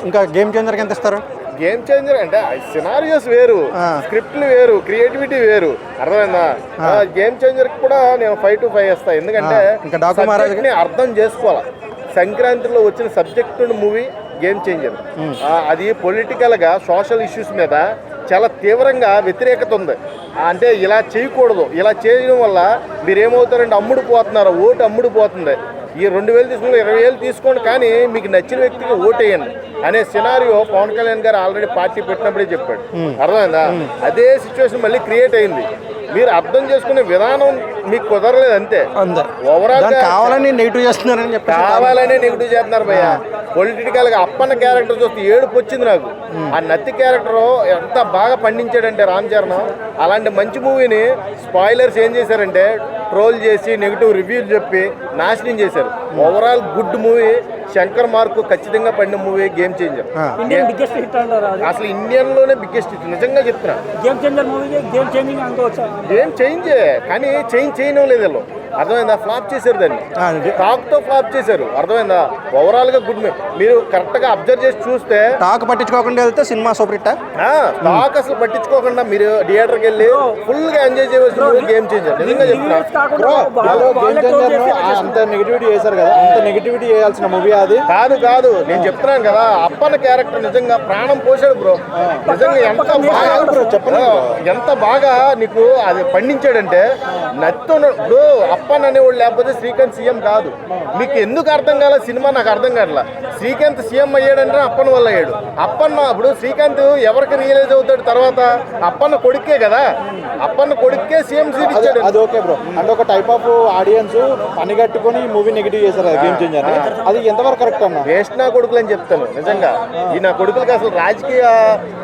ఇంకా గేమ్ చేంజర్కి ఎంత ఇస్తారు? గేమ్ చేంజర్ అంటే సినారియోస్ వేరు, స్క్రిప్ట్లు వేరు, క్రియేటివిటీ వేరు, అర్థమైందా? గేమ్ చేంజర్ కూడా నేను 5 to 5 ఇస్తాను. ఎందుకంటే సబ్జెక్ట్ని అర్థం చేసుకోవాలి. సంక్రాంతిలో వచ్చిన సబ్జెక్ట్ మూవీ గేమ్ చేంజర్. అది పొలిటికల్గా సోషల్ ఇష్యూస్ మీద చాలా తీవ్రంగా వ్యతిరేకత ఉంది. అంటే ఇలా చేయకూడదు, ఇలా చేయడం వల్ల మీరేమవుతారంటే అమ్ముడు పోతున్నారు, ఓటు అమ్ముడు పోతుంది. ఈ 2,000 తీసుకుని 20,000 తీసుకోండి, కానీ మీకు నచ్చిన వ్యక్తికి ఓటేయండి అనే సినారియో పవన్ కళ్యాణ్ గారు ఆల్రెడీ పార్టీ పెట్టినప్పుడే చెప్పాడు. అర్థమైందా? అదే సిచ్యువేషన్ మళ్ళీ క్రియేట్ అయింది. మీరు అర్థం చేసుకునే విధానం మీకు కుదరలేదు అంతే. ఓవరాల్ కావాలని నెగిటివ్ చేస్తున్నారని చెప్పి కావాలనే నెగిటివ్ చేస్తున్నారు భయ్య. పొలిటికల్ గా అప్పన్న క్యారెక్టర్ చూస్తే ఏడుపు వచ్చింది నాకు. ఆ నత్తి క్యారెక్టర్ ఎంత బాగా పండించాడంటే రామ్ చరణ్. అలాంటి మంచి మూవీని స్పాయిలర్స్ ఏం చేశారంటే ట్రోల్ చేసి నెగిటివ్ రివ్యూలు చెప్పి నాశనం చేశారు. Overall good movie. Shankar mark ఖచ్చితంగా పడిన movie game changer. Indian biggest hit అంటారు. అసలు ఇండియన్ లోనే బిగ్గెస్ట్ హిట్, నిజంగా చెప్తున్నా. Game changer movie game changing అనుకోవచ్చా? గేమ్ చేంజే, కానీ చేయడం లేదు వీళ్ళు. అర్థమైందా? ఫ్లాప్ చేశారు దాన్ని, టాక్ తో ఫ్లాప్ చేశారు. అర్థమైందా? ఓవరాల్ గా గుడ్. మీరు కరెక్ట్ గా అబ్జర్వ్ చేసి చూస్తే టాక్ పట్టించుకోకుండా వెళ్తే సినిమా సూపర్ హిట్. టాక్ అసలు పట్టించుకోకుండా మీరు థియేటర్కి వెళ్ళి ఫుల్ గా ఎంజాయ్ చేయవలసిన గేమ్ చేంజర్. నిజంగా చెప్తున్నా. అంత నెగిటివిటీ చేశారు కదా, అంత నెగిటివిటీ చేయాల్సిన మూవీ అది కాదు. నేను చెప్తున్నాను కదా, అప్పన్న క్యారెక్టర్ నిజంగా ప్రాణం పోసాడు బ్రో. నిజంగా ఎంత బాగా నీకు అది పండించాడంటే నత్తుడు. అప్పన్ అనేవాడు లేకపోతే శ్రీకాంత్ సీఎం కాదు. మీకు ఎందుకు అర్థం కాల సినిమా? నాకు అర్థం కావట్లా. శ్రీకాంత్ సీఎం అయ్యాడంటే అప్పన్న వల్ల అయ్యాడు. అప్పన్న అప్పుడు శ్రీకాంత్ ఎవరికి రియలైజ్ అవుతాడు? తర్వాత అప్పన్న కొడుకే కదా, అప్పన్న కొడుకే సీఎం సీట్ ఇచ్చాడు. అది ఓకే బ్రో. అంటే ఒక టైప్ ఆఫ్ ఆడియన్స్ పని కట్టుకొని మూవీ నెగిటివ్ చేశారు గేమ్ చేంజర్. అది ఎంతవరకు కరెక్ట్ అన్న? వేస్ట్ నా కొడుకులు అని చెప్తాను నిజంగా. ఈ నా కొడుకులకి అసలు రాజకీయ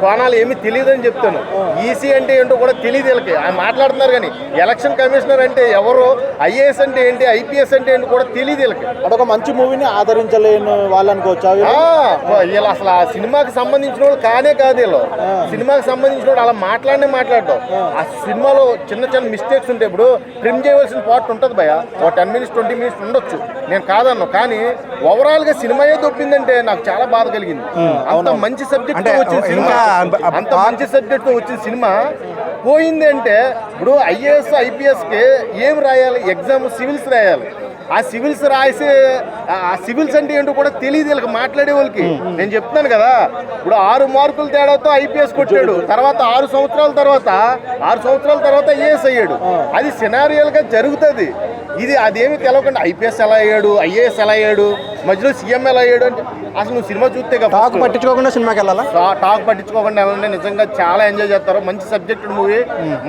కోణాలు ఏమీ తెలియదు అని చెప్తాను. ఈసీ అంటే ఏంటో కూడా తెలియదు వీళ్ళకి. ఆయన మాట్లాడుతున్నారు కానీ ఎలక్షన్ కమిషనర్ అంటే ఎవరు, ఐఏఎస్ అంటే ఏంటి, ఐపీఎస్ అంటే ఏంటి కూడా తెలియదు వీళ్ళకి. అదొక మంచి మూవీని ఆదరించలేని వాళ్ళు అనుకోవచ్చా? వీళ్ళు అసలు ఆ సినిమాకి సంబంధించిన వాళ్ళు కాదు వీళ్ళు. సినిమాకి సంబంధించిన వాళ్ళు అలా మాట్లాడడం. ఆ సినిమాలో చిన్న మిస్టేక్స్ ఉంటాయి. ఇప్పుడు ట్రిమ్ చేయవలసిన పార్ట్ ఉంటుంది భయ, ఒక 10 minutes 20 minutes ఉండొచ్చు, నేను కాదన్నా. కానీ ఓవరాల్ గా సినిమా ఏ దొప్పిందంటే నాకు చాలా బాధ కలిగింది. అంత మంచి సబ్జెక్ట్ తో వచ్చిన సినిమా, అంత మంచి సబ్జెక్ట్ తో వచ్చిన సినిమా పోయింది అంటే, ఇప్పుడు ఐఏఎస్ ఐపీఎస్ కి ఏం రాయాలి? ఎగ్జామ్ సివిల్స్ రాయాలి. ఆ సివిల్స్ రాసి ఆ సివిల్స్ అంటే ఏంటో కూడా తెలియదు వీళ్ళకి, మాట్లాడే వాళ్ళకి. నేను చెప్తున్నాను కదా, ఇప్పుడు 6 మార్కుల తేడాతో ఐపీఎస్ కొట్టాడు. తర్వాత 6 సంవత్సరాల తర్వాత ఐఏఎస్ అయ్యాడు. అది సినారియల్ గా జరుగుతుంది. ఇది అదేమి తెలవకుండా ఐపీఎస్ ఎలా అయ్యాడు, ఐఏఎస్ ఎలా అయ్యాడు, మధ్యలో సీఎం ఎలా అయ్యాడు అంటే అసలు నువ్వు సినిమా చూస్తే టాక్ పట్టించుకోకుండా సినిమాకి వెళ్ళాలా? టాక్ పట్టించుకోకుండా వెళ్ళండి. నిజంగా చాలా ఎంజాయ్ చేస్తారు. మంచి సబ్జెక్ట్ మూవీ.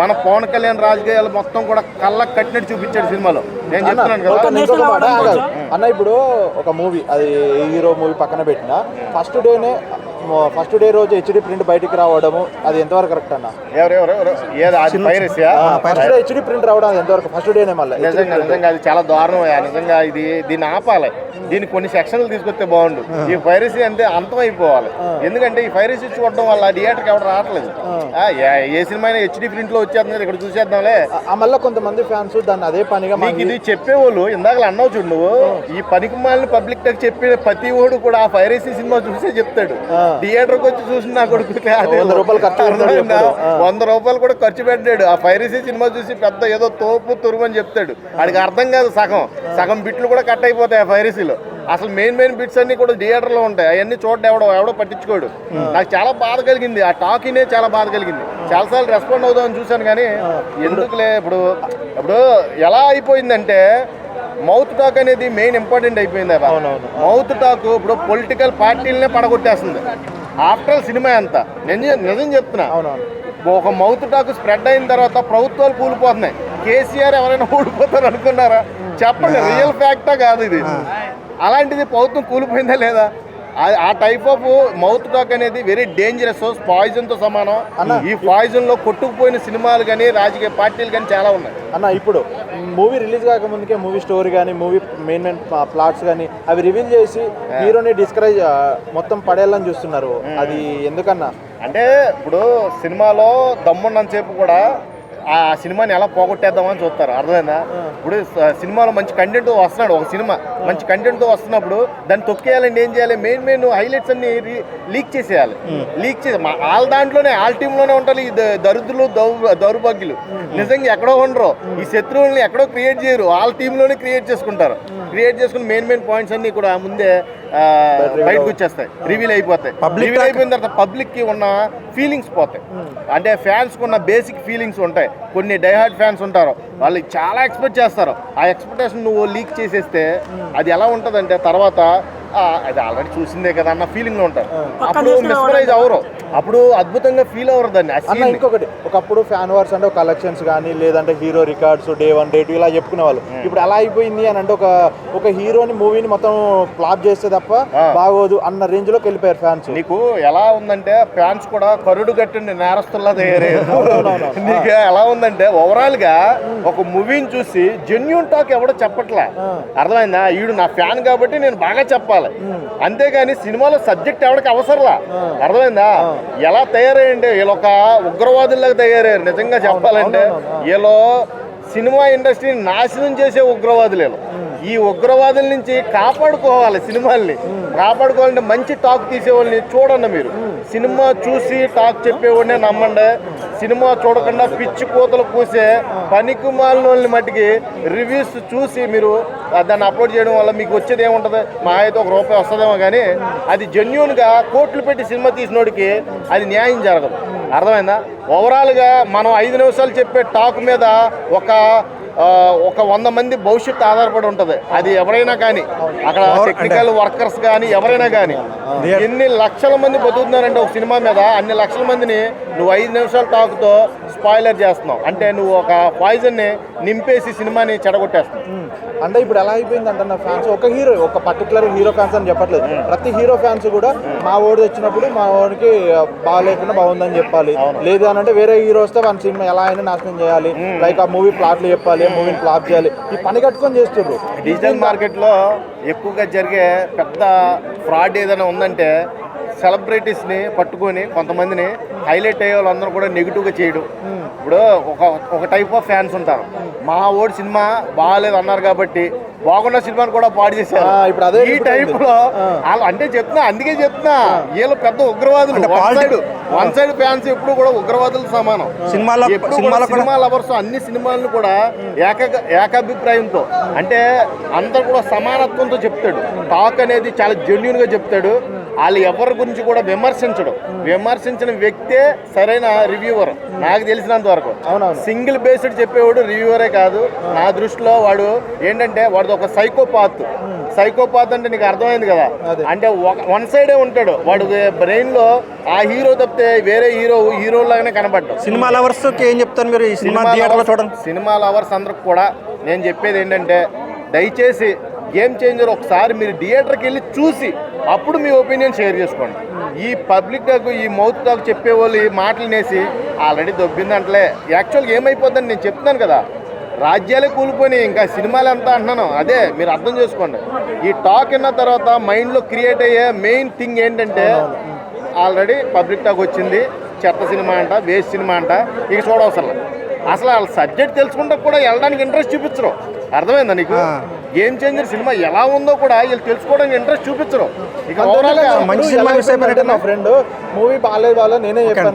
మన పవన్ కళ్యాణ్ రాజకీయాలు మొత్తం కూడా కళ్ళకు కట్టినట్టు చూపించాడు సినిమాలో. నేను చెప్తున్నాను కదా అన్న. ఇప్పుడు ఒక మూవీ, అది హీరో మూవీ పక్కన పెట్టిన ఫస్ట్ డే రోజు హెచ్డి ప్రింట్ బయటికి రావడము, అది ఎంతవరకు కరెక్ట్ అన్న? హెచ్డి ప్రింట్ రావడం అది ఎంతవరకు? ఫస్ట్ డేనే మళ్ళీ నిజంగా అది చాలా దారుణం. నిజంగా దీన్ని ఆపాలి. దీన్ని కొన్ని సెక్షన్లు తీసుకొస్తే బాగుండు. ఈ పైరసీ అంటే అంతం అయిపోవాలి. ఎందుకంటే ఈ పైరసీ చూడడం వల్ల థియేటర్కి ఎవరు రావట్లేదు. ఏ సినిమా అయినా హెచ్డి ప్రింట్ లో వచ్చేస్తుంది, ఇక్కడ చూసేద్దాంలే. మళ్ళీ కొంతమంది ఫ్యాన్స్ దాన్ని అదే పనిగా మీకు ఇది చెప్పేవాళ్ళు ఇందాక అన్నావు చూడు నువ్వు. ఈ పనికి మాలిన పబ్లిక్ టాక్ చెప్పే ప్రతి ఓడు కూడా ఆ పైరసీ సినిమా చూసే చెప్తాడు. థియేటర్కి వచ్చి చూసి నా కొడుకు 100 రూపాయలు ఖర్చు 100 రూపాయలు కూడా ఖర్చు పెట్టాడు. ఆ పైరసీ సినిమా చూసి పెద్ద ఏదో తోపు తురుమని చెప్తాడు. వాడికి అర్థం కాదు. సగం బిట్లు కూడా కట్ అయిపోతాయి ఆ పైరసీలో. అసలు మెయిన్ బిట్స్ అన్ని కూడా థియేటర్లో ఉంటాయి. అవన్నీ చూడ ఎవడో పట్టించుకోడు. నాకు చాలా బాధ కలిగింది. ఆ టాకీనే చాలా బాధ కలిగింది. చాలాసార్లు రెస్పాండ్ అవుదామని చూశాను కానీ ఎందుకులే. ఇప్పుడు ఎలా అయిపోయిందంటే మౌత్ టాక్ అనేది మెయిన్ ఇంపార్టెంట్ అయిపోయింది. మౌత్ టాక్ ఇప్పుడు పొలిటికల్ పార్టీలనే పడగొట్టేస్తుంది. ఆఫ్టర్ సినిమా అంతా నిజం చెప్తున్నా. ఒక మౌత్ టాక్ స్ప్రెడ్ అయిన తర్వాత ప్రభుత్వాలు కూలిపోతున్నాయి. కేసీఆర్ ఎవరైనా ఊడిపోతారు అనుకున్నారా? చెప్పండి, రియల్ ఫ్యాక్టా కాదు ఇది. అలాంటిది ప్రభుత్వం కూలిపోయిందా లేదా? ఆ టైప్ ఆఫ్ మౌత్ టాక్ అనేది వెరీ డేంజరస్. పాయిజన్ తో సమానం. ఈ పాయిజన్ లో కొట్టుకుపోయిన సినిమాలు కానీ రాజకీయ పార్టీలు కానీ చాలా ఉన్నాయి అన్న. ఇప్పుడు మూవీ రిలీజ్ కాకముందుకే మూవీ స్టోరీ కానీ మూవీ మెయిన్ ప్లాట్స్ కానీ అవి రివీల్ చేసి హీరోని డిస్కరేజ్ మొత్తం పడేయాలని చూస్తున్నారు. అది ఎందుకన్నా అంటే ఇప్పుడు సినిమాలో దమ్మున్నంతసేపు కూడా ఆ సినిమాని ఎలా పోగొట్టేద్దామని చూస్తారు, అర్థమైందా? ఇప్పుడు సినిమాలో మంచి కంటెంట్ వస్తున్నాడు, ఒక సినిమా మంచి కంటెంట్తో వస్తున్నప్పుడు దాన్ని తొక్కేయాలంటే ఏం చేయాలి? మెయిన్ హైలైట్స్ అన్ని లీక్ చేసేయాలి. లీక్ చేసి వాళ్ళ దాంట్లోనే వాళ్ళ టీంలోనే ఉంటారు ఈ దరిద్రులు దౌర్భాగ్యులు. నిజంగా ఎక్కడో ఉండరు, ఈ శత్రువుల్ని ఎక్కడో క్రియేట్ చేయరు, వాళ్ళ టీంలోనే క్రియేట్ చేసుకుంటారు. క్రియేట్ చేసుకుని మెయిన్ పాయింట్స్ అన్ని కూడా ముందే బయటకు వచ్చేస్తాయి, రివీల్ అయిపోతాయి. రివీల్ అయిపోయిన తర్వాత పబ్లిక్ కి ఉన్న ఫీలింగ్స్ పోతాయి. అంటే ఫ్యాన్స్ కు ఉన్న బేసిక్ ఫీలింగ్స్ ఉంటాయి. కొన్ని డైహార్డ్ ఫ్యాన్స్ ఉంటారు, వాళ్ళు చాలా ఎక్స్పెక్ట్ చేస్తారు. ఆ ఎక్స్పెక్టేషన్ నువ్వు లీక్ చేసేస్తే అది ఎలా ఉంటుందంటే తర్వాత అది ఆల్రెడీ చూసిందే కదా అన్న ఫీలింగ్ లో ఉంటారు. అప్పుడు మిస్మరైజ్ అవరు, అప్పుడు అద్భుతంగా ఫీల్ అవరు దాన్ని. అన్న ఇంకొకటి, ఒకప్పుడు ఫ్యాన్ వార్స్ అంటే కలెక్షన్స్ కానీ లేదంటే హీరో రికార్డ్స్ డే 1 డే 2 ఇలా చెప్పుకునే వాళ్ళు. ఇప్పుడు అలా అయిపోయింది అని అంటే ఒక హీరోని మూవీని మొత్తం ఫ్లాప్ చేస్తే తప్ప బాగోదు అన్న రేంజ్ లోకి వెళ్ళిపోయారు ఫ్యాన్స్. నీకు ఎలా ఉందంటే ఫ్యాన్స్ కూడా కరుడు కట్టిండి నేరస్తుల్లా తయారయ్యారు. నీకు ఎలా ఉందంటే ఓవరాల్ గా ఒక మూవీని చూసి జెన్యూన్ టాక్ ఎవడో చెప్పట్లా, అర్థమైందా? ఈడు నా ఫ్యాన్ కాబట్టి నేను బాగా చెప్పాలి, అంతేగాని సినిమాలో సబ్జెక్ట్ ఎవరికి అవసరంలా, అర్థమైందా? ఎలా తయారయ్యండి వీళ్ళు, ఒక ఉగ్రవాదుల్లాగా తయారయ్యారు. నిజంగా చెప్పాలంటే వీళ్ళు సినిమా ఇండస్ట్రీని నాశనం చేసే ఉగ్రవాదులు. ఈ ఉగ్రవాదుల నుంచి కాపాడుకోవాలి, సినిమాల్ని కాపాడుకోవాలంటే మంచి టాక్ తీసేవాళ్ళని చూడండి. మీరు సినిమా చూసి టాక్ చెప్పేవాడినే నమ్మండి. సినిమా చూడకుండా పిచ్చి కూతలు కూసే పనికి మాలిన వాళ్ళని మట్టికి రివ్యూస్ చూసి మీరు దాన్ని అప్లోడ్ చేయడం వల్ల మీకు వచ్చేది ఏముంటుంది? మా అయితే ₹1 వస్తుందేమో, కానీ అది జెన్యూన్గా కోట్లు పెట్టి సినిమా తీసినోడికి అది న్యాయం జరగదు, అర్థమైందా? ఓవరాల్గా మనం 5 నిమిషాలు చెప్పే టాక్ మీద ఒక 100 మంది భవిష్యత్తు ఆధారపడి ఉంటుంది. అది ఎవరైనా కానీ, అక్కడ టెక్నికల్ వర్కర్స్ కానీ ఎవరైనా కానీ, ఎన్ని లక్షల మంది బతుకుతున్నారంటే ఒక సినిమా మీద, అన్ని లక్షల మందిని నువ్వు 5 నిమిషాల టాక్తో స్పాయిలర్ చేస్తున్నావు. అంటే నువ్వు ఒక పాయిజన్ని నింపేసి సినిమాని చెడగొట్టేస్తున్నావు. అంటే ఇప్పుడు ఎలా అయిపోయింది అంటే నా ఫ్యాన్స్ ఒక పర్టికులర్ హీరో ఫ్యాన్స్ అని చెప్పట్లేదు, ప్రతి హీరో ఫ్యాన్స్ కూడా మా ఓడి వచ్చినప్పుడు మా ఓడికి బాగాలేకుండా బాగుందని చెప్పాలి, లేదు అని అంటే వేరే హీరో వస్తే మన సినిమా ఎలా అయినా నాశనం చేయాలి, లైక్ ఆ మూవీ ప్లాట్లు చెప్పాలి, మూవీని ఫ్లాప్ చేయాలి, ఈ పని కట్టుకొని చేస్తున్నారు. డిజిటల్ మార్కెట్లో ఎక్కువగా జరిగే పెద్ద ఫ్రాడ్ ఏదైనా ఉందంటే సెలబ్రిటీస్ని పట్టుకొని కొంతమందిని హైలైట్ అయ్యే వాళ్ళందరూ కూడా నెగిటివ్గా చేయడం. ఇప్పుడు ఒక టైప్ ఆఫ్ ఫ్యాన్స్ ఉంటారు, మా ఓడి సినిమా బాగాలేదు అన్నారు కాబట్టి బాగున్న సినిమాని కూడా పాడు చేశారు. ఇప్పుడు అదే ఈ టైప్ లో అంటే చెప్తున్నా, అందుకే చెప్తున్నా వీళ్ళు పెద్ద ఉగ్రవాదులు. వన్ సైడ్ ఫ్యాన్స్ ఎప్పుడు కూడా ఉగ్రవాదులు సమానం. సినిమా లవర్స్ అన్ని సినిమాలను కూడా ఏకాభిప్రాయంతో, అంటే అందరు కూడా సమానత్వంతో చెప్తాడు. టాక్ అనేది చాలా జెన్యూన్ గా చెప్తాడు. వాళ్ళు ఎవరి గురించి కూడా విమర్శించిన వ్యక్తే సరైన రివ్యూవర్ నాకు తెలిసినంత వరకు. సింగిల్ బేస్డ్ చెప్పేవాడు రివ్యూవరే కాదు నా దృష్టిలో. వాడు ఏంటంటే వాడు ఒక సైకోపాత్ అంటే నీకు అర్థమైంది కదా, అంటే వన్ సైడే ఉంటాడు. వాడు బ్రెయిన్ లో ఆ హీరో తప్పితే వేరే హీరో లాగానే కనబడ్డాడు. సినిమా లవర్స్ ఏం చెప్తాను మీరు? ఈ సినిమా థియేటర్లో చూడండి. సినిమా లవర్స్ అందరికి కూడా నేను చెప్పేది ఏంటంటే, దయచేసి గేమ్ చేంజర్ ఒకసారి మీరు థియేటర్కి వెళ్ళి చూసి అప్పుడు మీ ఒపీనియన్ షేర్ చేసుకోండి. ఈ పబ్లిక్ టాక్, ఈ మౌత్ టాక్ చెప్పేవాళ్ళు ఈ మాటలు నేసి ఆల్రెడీ దొబ్బిందంటలే. యాక్చువల్గా ఏమైపోద్దని నేను చెప్తున్నాను కదా, రాజ్యాలే కూలిపోయినాయి, ఇంకా సినిమాలు ఎంత అంటున్నాను. అదే మీరు అర్థం చేసుకోండి. ఈ టాక్ విన్న తర్వాత మైండ్లో క్రియేట్ అయ్యే మెయిన్ థింగ్ ఏంటంటే, ఆల్రెడీ పబ్లిక్ టాక్ వచ్చింది, చెత్త సినిమా అంట, వేస్ట్ సినిమా అంట, ఇక చూడవసరం. అసలు వాళ్ళ సబ్జెక్ట్ తెలుసుకుంటే కూడా వెళ్ళడానికి ఇంట్రెస్ట్ చూపించరు, అర్థమైందా నీకు? గేమ్ చేంజర్ సినిమా ఎలా ఉందో కూడా వీళ్ళు తెలుసుకోవడానికి ఇంట్రెస్ట్ చూపించరు. ఇక ఓవరాల్ గా మంచి సినిమా ఫ్రెండ్ మూవీ బాగాలేదు నేనే చెప్పాను.